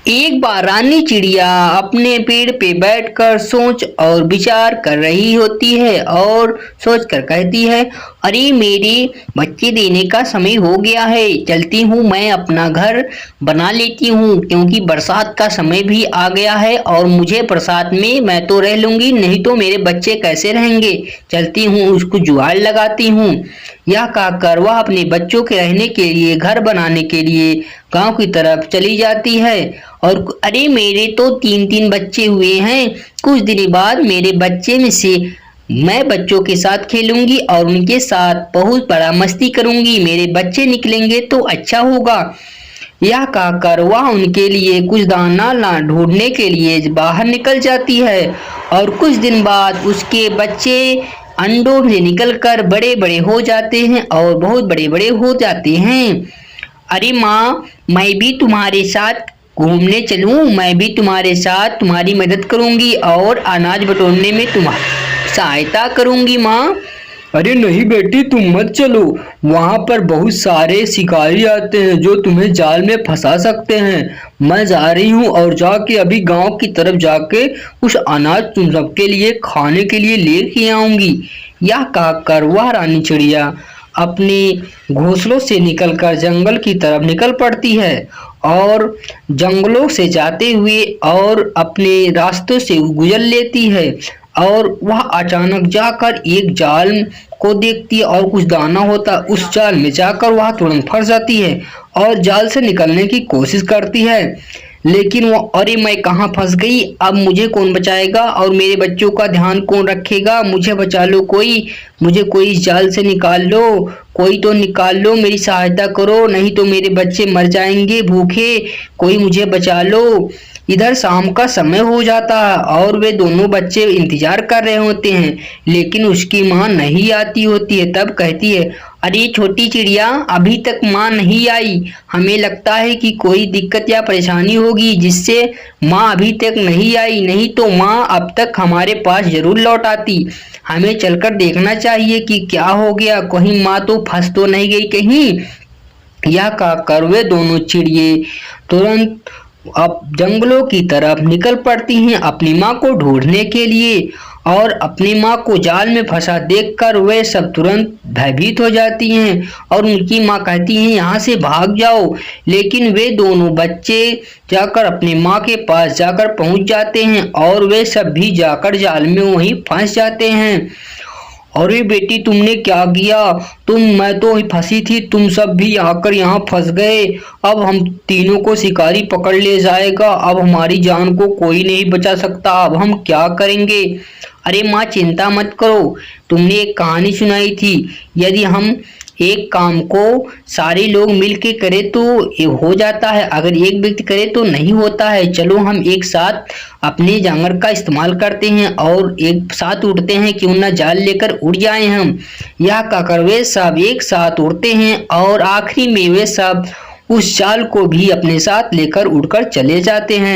एक बार रानी चिड़िया अपने पेड़ पे बैठकर सोच और विचार कर रही होती है और सोच कर कहती है, अरे मेरे बच्चे देने का समय हो गया है, चलती हूँ मैं अपना घर बना लेती हूँ क्योंकि बरसात का समय भी आ गया है और मुझे बरसात में मैं तो रह लूंगी, नहीं तो मेरे बच्चे कैसे रहेंगे। चलती हूँ, उसको जुगाड़ लगाती हूँ। यह कहकर वह अपने बच्चों के रहने के लिए घर बनाने के लिए गांव की तरफ चली जाती है। और अरे मेरे तो तीन तीन बच्चे हुए हैं, कुछ दिन बाद मेरे बच्चे में से मैं बच्चों के साथ खेलूंगी और उनके साथ बहुत बड़ा मस्ती करूंगी, मेरे बच्चे निकलेंगे तो अच्छा होगा। यह कहकर वह उनके लिए कुछ दाना ला ढूंढने के लिए बाहर निकल जाती है और कुछ दिन बाद उसके बच्चे अंडों से निकलकर बड़े बड़े हो जाते हैं और बहुत बड़े बड़े हो जाते हैं। अरे माँ, मैं भी तुम्हारे साथ घूमने चलूं, मैं भी तुम्हारे साथ तुम्हारी मदद करूंगी और अनाज बटोरने में तुम्हारी सहायता करूंगी माँ। अरे नहीं बेटी, तुम मत चलो। वहां पर बहुत सारे शिकारी आते हैं जो तुम्हें जाल में फंसा सकते हैं। मैं जा रही हूँ और जाके अभी गांव की तरफ जाके उस अनाज तुम सबके लिए खाने के लिए लेके आऊंगी। यह कहकर वह रानी चिड़िया अपने घोंसलों से निकलकर जंगल की तरफ निकल पड़ती है और जंगलों से जाते हुए और अपने रास्तों से गुजर लेती है और वह अचानक जाकर एक जाल को देखती है और कुछ दाना होता है। उस जाल में जाकर वह तुरंत फंस जाती है और जाल से निकलने की कोशिश करती है, लेकिन वो अरे मैं कहाँ फंस गई, अब मुझे कौन बचाएगा और मेरे बच्चों का ध्यान कौन रखेगा, मुझे बचा लो कोई, मुझे कोई इस जाल से निकाल लो, कोई तो निकाल लो, मेरी सहायता करो, नहीं तो मेरे बच्चे मर जाएंगे भूखे, कोई मुझे बचा लो। इधर शाम का समय हो जाता है और वे दोनों बच्चे इंतजार कर रहे होते हैं, लेकिन उसकी माँ नहीं आती होती है। तब कहती है, अरे छोटी चिड़िया, अभी तक माँ नहीं आई, हमें लगता है कि कोई दिक्कत या परेशानी होगी जिससे माँ अभी तक नहीं आई, नहीं तो माँ अब तक हमारे पास जरूर लौट आती। हमें चलकर देखना चाहिए कि क्या हो गया, कहीं माँ तो फंस तो नहीं गई कहीं। यह कहकर वे दोनों चिड़िए तुरंत अब जंगलों की तरफ निकल पड़ती हैं अपनी माँ को ढूंढने के लिए और अपनी माँ को जाल में फंसा देखकर वे सब तुरंत भयभीत हो जाती हैं और उनकी माँ कहती हैं यहाँ से भाग जाओ, लेकिन वे दोनों बच्चे जाकर अपनी माँ के पास जाकर पहुँच जाते हैं और वे सब भी जाकर जाल में वहीं फंस जाते हैं। अरे बेटी, तुमने क्या किया, मैं तो फंसी थी, तुम सब भी आकर यहाँ फंस गए, अब हम तीनों को शिकारी पकड़ ले जाएगा, अब हमारी जान को कोई नहीं बचा सकता, अब हम क्या करेंगे। अरे माँ, चिंता मत करो, तुमने एक कहानी सुनाई थी, यदि हम एक काम को सारे लोग मिल के करें तो ये हो जाता है, अगर एक व्यक्ति करे तो नहीं होता है। चलो हम एक साथ अपने जांगर का इस्तेमाल करते हैं और एक साथ उड़ते हैं, क्यों ना जाल लेकर उड़ जाएं हम। यह कहकर वे सब एक साथ उड़ते हैं और आखिरी में वे सब उस जाल को भी अपने साथ लेकर उड़कर चले जाते हैं।